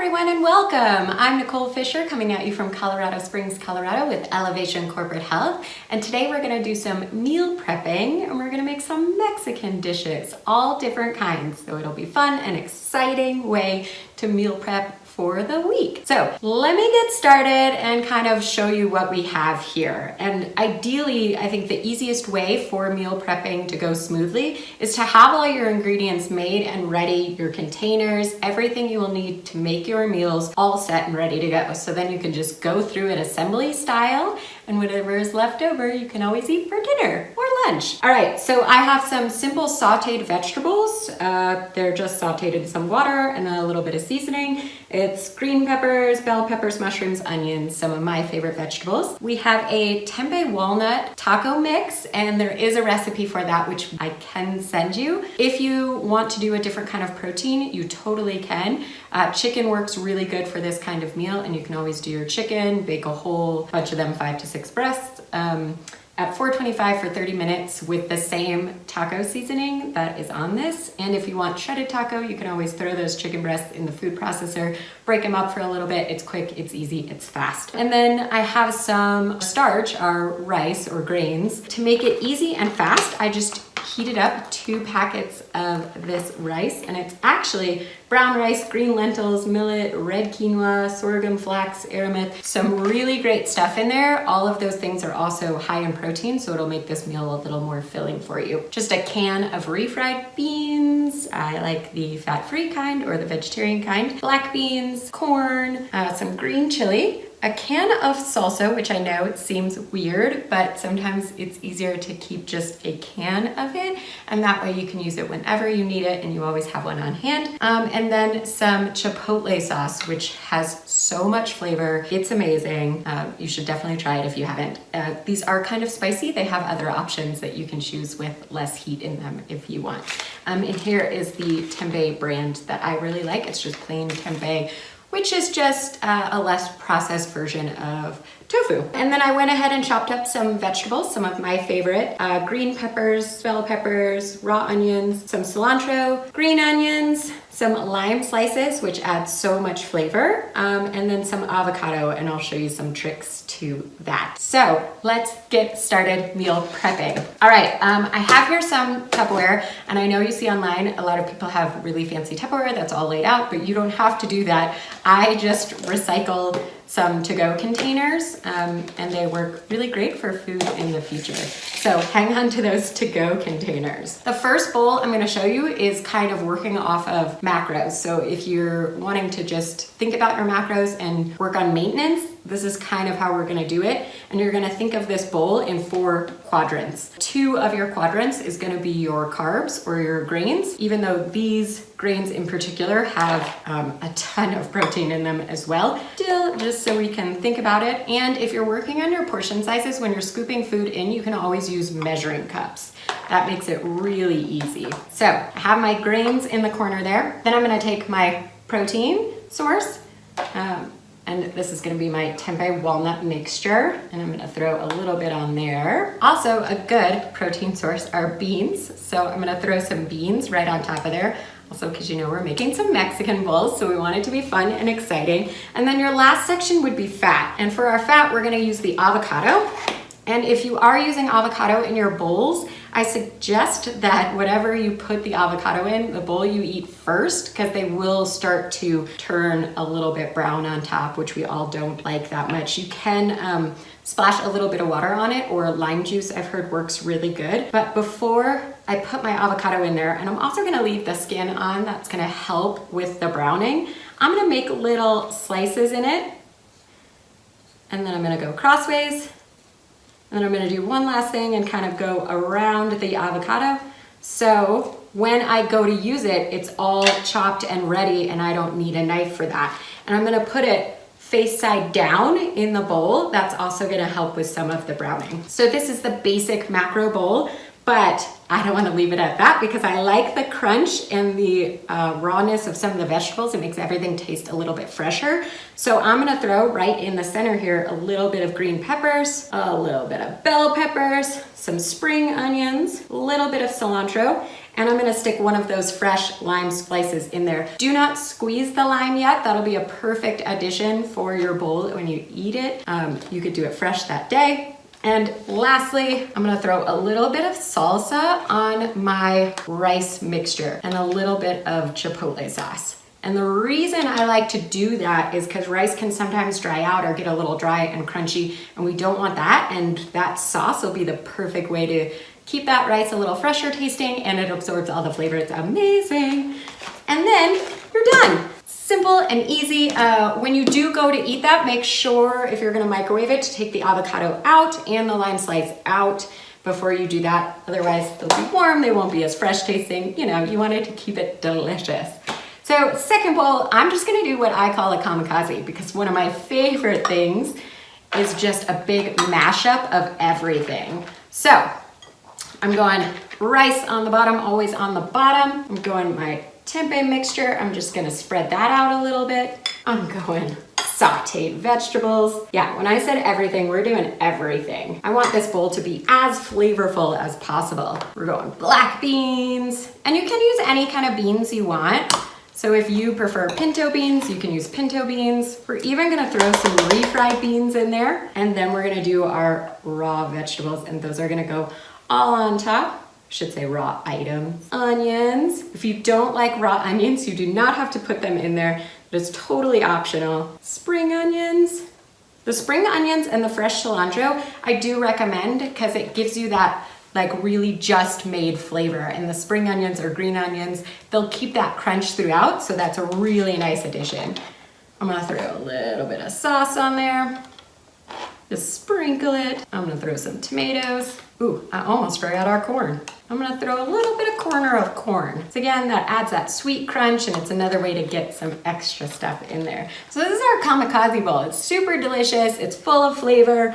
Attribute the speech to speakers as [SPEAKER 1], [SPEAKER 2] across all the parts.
[SPEAKER 1] everyone and welcome. I'm Nicole Fisher coming at you from Colorado Springs, Colorado with Elevation Corporate Health. And today we're gonna do some meal prepping and we're gonna make some Mexican dishes, all different kinds. So it'll be fun and exciting way to meal prep for the week. So let me get started and kind of show you what we have here. And ideally, I think the easiest way for meal prepping to go smoothly is to have all your ingredients made and ready, your containers, everything you will need to make your meals all set and ready to go. So then you can just go through it assembly style and whatever is left over, you can always eat for dinner or lunch. All right, so I have some simple sauteed vegetables. They're just sauteed in some water and a little bit of seasoning. It's green peppers, bell peppers, mushrooms, onions, some of my favorite vegetables. We have a tempeh walnut taco mix, and there is a recipe for that, which I can send you. If you want to do a different kind of protein, you totally can. Chicken works really good for this kind of meal, and you can always do your chicken, bake a whole bunch of them, 5 to 6 breasts, at 425 for 30 minutes with the same taco seasoning that is on this. And if you want shredded taco, you can always throw those chicken breasts in the food processor, break them up for a little bit. It's quick, it's easy, it's fast. And then I have some starch, our rice or grains. To make it easy and fast, I just heated up 2 packets of this rice, and it's actually brown rice, green lentils, millet, red quinoa, sorghum, flax, aramith, some really great stuff in there. All of those things are also high in protein, so it'll make this meal a little more filling for you. Just a can of refried beans. I like the fat-free kind or the vegetarian kind. Black beans, corn, some green chili, a can of salsa, which I know it seems weird, but sometimes it's easier to keep just a can of it, and that way you can use it whenever you need it and you always have one on hand. And then some chipotle sauce, which has so much flavor. It's amazing. You should definitely try it if you haven't. These are kind of spicy. They have other options that you can choose with less heat in them if you want. And here is the tempeh brand that I really like. It's just plain tempeh, which is just a less processed version of tofu. And then I went ahead and chopped up some vegetables, some of my favorite, green peppers, bell peppers, raw onions, some cilantro, green onions, some lime slices, which adds so much flavor, and then some avocado, and I'll show you some tricks to that. So let's get started meal prepping. All right, I have here some Tupperware, and I know you see online a lot of people have really fancy Tupperware that's all laid out, but you don't have to do that. I just recycled some to-go containers, and they work really great for food in the future. So hang on to those to-go containers. The first bowl I'm gonna show you is kind of working off of macros. So if you're wanting to just think about your macros and work on maintenance, this is kind of how we're gonna do it. And you're gonna think of this bowl in 4 quadrants. 2 of your quadrants is gonna be your carbs or your grains, even though these grains in particular have a ton of protein in them as well. Still, just so we can think about it. And if you're working on your portion sizes, when you're scooping food in, you can always use measuring cups. That makes it really easy. So I have my grains in the corner there. Then I'm gonna take my protein source, and this is gonna be my tempeh walnut mixture, and I'm gonna throw a little bit on there. Also, a good protein source are beans, so I'm gonna throw some beans right on top of there. Also, because you know we're making some Mexican bowls, so we want it to be fun and exciting. And then your last section would be fat. And for our fat, we're gonna use the avocado. And if you are using avocado in your bowls, I suggest that whatever you put the avocado in, the bowl you eat first, because they will start to turn a little bit brown on top, which we all don't like that much. You can splash a little bit of water on it, or lime juice I've heard works really good. But before I put my avocado in there, and I'm also gonna leave the skin on, that's gonna help with the browning, I'm gonna make little slices in it, and then I'm gonna go crossways. And then I'm gonna do one last thing and kind of go around the avocado. So when I go to use it, it's all chopped and ready and I don't need a knife for that. And I'm gonna put it face side down in the bowl. That's also gonna help with some of the browning. So this is the basic macro bowl, but I don't want to leave it at that because I like the crunch and the rawness of some of the vegetables. It makes everything taste a little bit fresher. So I'm gonna throw right in the center here a little bit of green peppers, a little bit of bell peppers, some spring onions, a little bit of cilantro, And I'm gonna stick one of those fresh lime slices in there. Do not squeeze the lime yet. That'll be a perfect addition for your bowl when you eat it. You could do it fresh that day. And lastly, I'm gonna throw a little bit of salsa on my rice mixture and a little bit of chipotle sauce. And the reason I like to do that is because rice can sometimes dry out or get a little dry and crunchy, and we don't want that. And that sauce will be the perfect way to keep that rice a little fresher tasting, and it absorbs all the flavor. It's amazing. And then you're done. Simple and easy. When you do go to eat that, make sure if you're gonna microwave it to take the avocado out and the lime slice out before you do that. Otherwise, they'll be warm, they won't be as fresh tasting. You know, you wanted to keep it delicious. So second bowl, I'm just gonna do what I call a kamikaze, because one of my favorite things is just a big mashup of everything. So I'm going rice on the bottom, always on the bottom. I'm going my tempeh mixture. I'm just gonna spread that out a little bit. I'm going sauteed vegetables. Yeah, when I said everything, we're doing everything. I want this bowl to be as flavorful as possible. We're going black beans, and you can use any kind of beans you want. So if you prefer pinto beans, you can use pinto beans. We're even gonna throw some refried beans in there, and then we're gonna do our raw vegetables, and those are gonna go all on top. I should say raw items. Onions. If you don't like raw onions, you do not have to put them in there. It is totally optional. Spring onions. The spring onions and the fresh cilantro, I do recommend because it gives you that like really just made flavor. And the spring onions or green onions, they'll keep that crunch throughout, so that's a really nice addition. I'm gonna throw a little bit of sauce on there. Just sprinkle it. I'm gonna throw some tomatoes. Ooh, I almost forgot our corn. I'm gonna throw a little bit of corner of corn. So again, that adds that sweet crunch, and it's another way to get some extra stuff in there. So this is our kamikaze bowl. It's super delicious. It's full of flavor.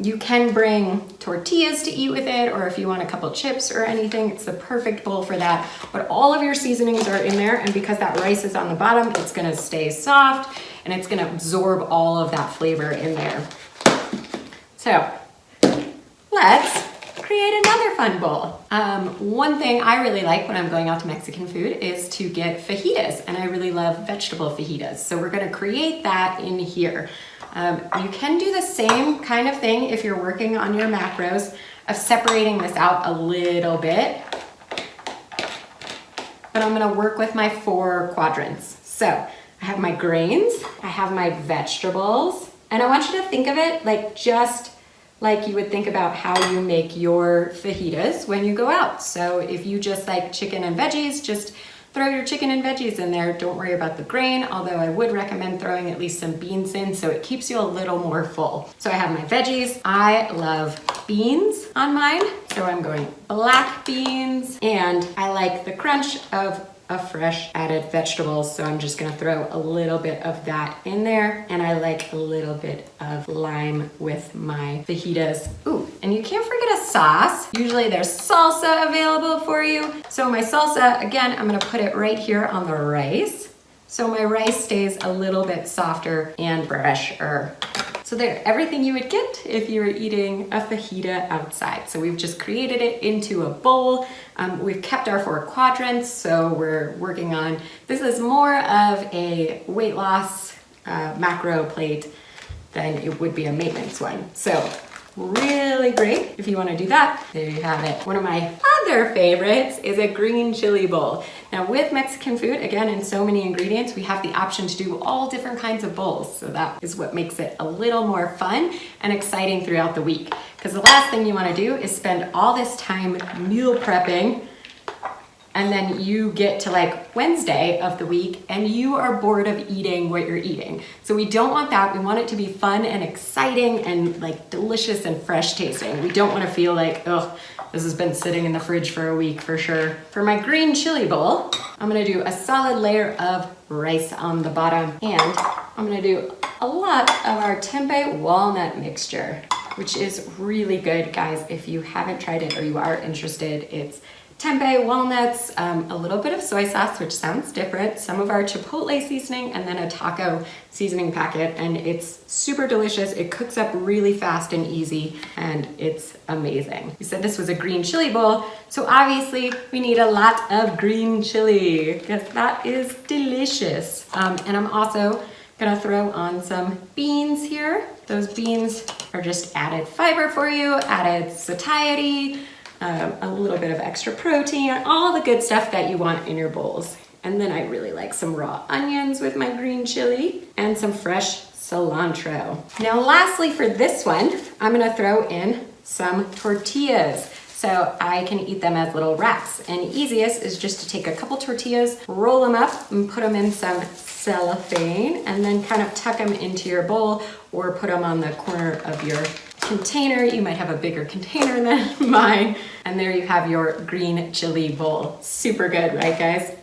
[SPEAKER 1] You can bring tortillas to eat with it, or if you want a couple chips or anything, it's the perfect bowl for that. But all of your seasonings are in there, and because that rice is on the bottom, it's gonna stay soft, and it's gonna absorb all of that flavor in there. So let's create another fun bowl. One thing I really like when I'm going out to Mexican food is to get fajitas, and I really love vegetable fajitas. So we're gonna create that in here. You can do the same kind of thing if you're working on your macros of separating this out a little bit. But I'm gonna work with my 4 quadrants. So I have my grains, I have my vegetables, and I want you to think of it like just like you would think about how you make your fajitas when you go out. So if you just like chicken and veggies, just throw your chicken and veggies in there. Don't worry about the grain, although I would recommend throwing at least some beans in so it keeps you a little more full. So I have my veggies. I love beans on mine, so I'm going black beans, and I like the crunch of a fresh added vegetables, so I'm just gonna throw a little bit of that in there, and I like a little bit of lime with my fajitas. Ooh, and you can't forget a sauce. Usually there's salsa available for you. So my salsa, again, I'm gonna put it right here on the rice, so my rice stays a little bit softer and fresher. So there, everything you would get if you were eating a fajita outside. So we've just created it into a bowl. We've kept our 4 quadrants, so we're working on, this is more of a weight loss macro plate than it would be a maintenance one. So really great if you want to do that. There you have it. One of my other favorites is a green chili bowl. Now with Mexican food, again, in so many ingredients, we have the option to do all different kinds of bowls. So that is what makes it a little more fun and exciting throughout the week. Because the last thing you want to do is spend all this time meal prepping, and then you get to like Wednesday of the week and you are bored of eating what you're eating. So we don't want that. We want it to be fun and exciting and like delicious and fresh tasting. We don't want to feel like, oh, this has been sitting in the fridge for a week for sure. For my green chili bowl, I'm gonna do a solid layer of rice on the bottom, and I'm gonna do a lot of our tempeh walnut mixture, which is really good, guys. If you haven't tried it or you are interested, it's tempeh, walnuts, a little bit of soy sauce, which sounds different, some of our chipotle seasoning, and then a taco seasoning packet, and it's super delicious. It cooks up really fast and easy, and it's amazing. We said this was a green chili bowl, so obviously we need a lot of green chili, because that is delicious. And I'm also gonna throw on some beans here. Those beans are just added fiber for you, added satiety, a little bit of extra protein, all the good stuff that you want in your bowls. And then I really like some raw onions with my green chili and some fresh cilantro. Now lastly for this one, I'm gonna throw in some tortillas. So I can eat them as little wraps. And easiest is just to take a couple tortillas, roll them up and put them in some cellophane, and then kind of tuck them into your bowl or put them on the corner of your container. You might have a bigger container than mine. And there you have your green chili bowl. Super good, right guys?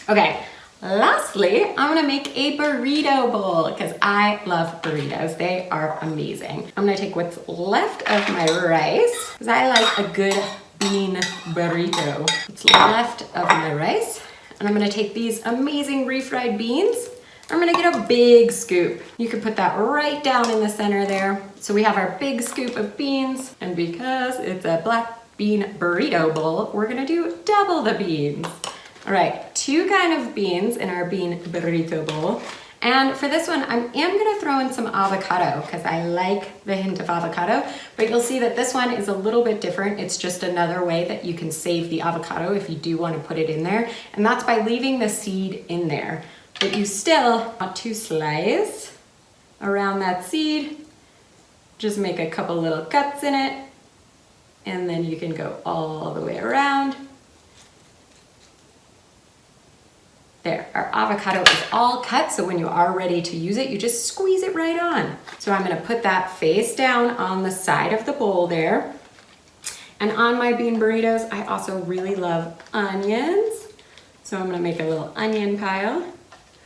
[SPEAKER 1] Okay, lastly, I'm gonna make a burrito bowl because I love burritos. They are amazing. I'm gonna take what's left of my rice because I like a good bean burrito. What's left of my rice, and I'm gonna take these amazing refried beans. I'm gonna get a big scoop. You can put that right down in the center there. So we have our big scoop of beans, and because it's a black bean burrito bowl, we're gonna do double the beans. All right, 2 kinds of beans in our bean burrito bowl. And for this one, I am gonna throw in some avocado because I like the hint of avocado, but you'll see that this one is a little bit different. It's just another way that you can save the avocado if you do want to put it in there. And that's by leaving the seed in there. But you still want to slice around that seed. Just make a couple little cuts in it, and then you can go all the way around. There, our avocado is all cut, so when you are ready to use it, you just squeeze it right on. So I'm gonna put that face down on the side of the bowl there. And on my bean burritos, I also really love onions. So I'm gonna make a little onion pile.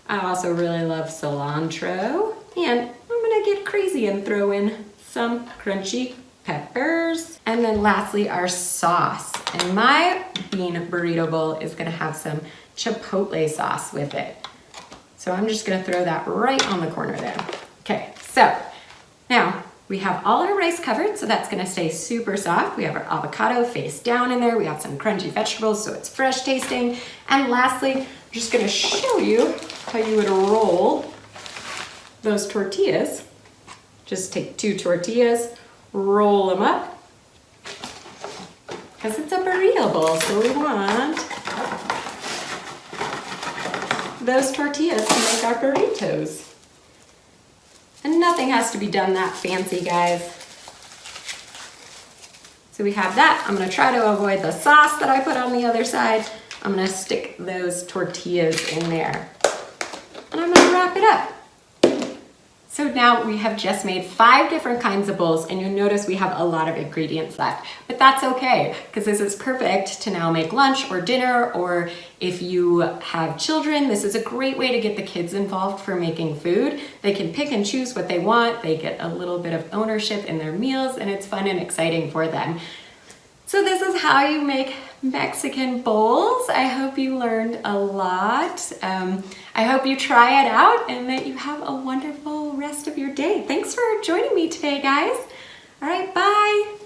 [SPEAKER 1] I also really love cilantro. And I'm gonna get crazy and throw in some crunchy peppers. And then lastly, our sauce. And my bean burrito bowl is gonna have some chipotle sauce with it. So I'm just gonna throw that right on the corner there. Okay, so now we have all our rice covered, so that's gonna stay super soft. We have our avocado face down in there. We have some crunchy vegetables, so it's fresh tasting. And lastly, I'm just gonna show you how you would roll those tortillas. Just take 2 tortillas, roll them up, because it's a burrito bowl, so we want those tortillas to make our burritos. And nothing has to be done that fancy, guys. So we have that. I'm gonna try to avoid the sauce that I put on the other side. I'm gonna stick those tortillas in there. And I'm gonna wrap it up. So now we have just made 5 different kinds of bowls, and you'll notice we have a lot of ingredients left, but that's okay, because this is perfect to now make lunch or dinner, or if you have children, this is a great way to get the kids involved for making food. They can pick and choose what they want, they get a little bit of ownership in their meals, and it's fun and exciting for them. So this is how you make Mexican bowls. I hope you learned a lot. I hope you try it out and that you have a wonderful rest of your day. Thanks for joining me today, guys. All right, bye.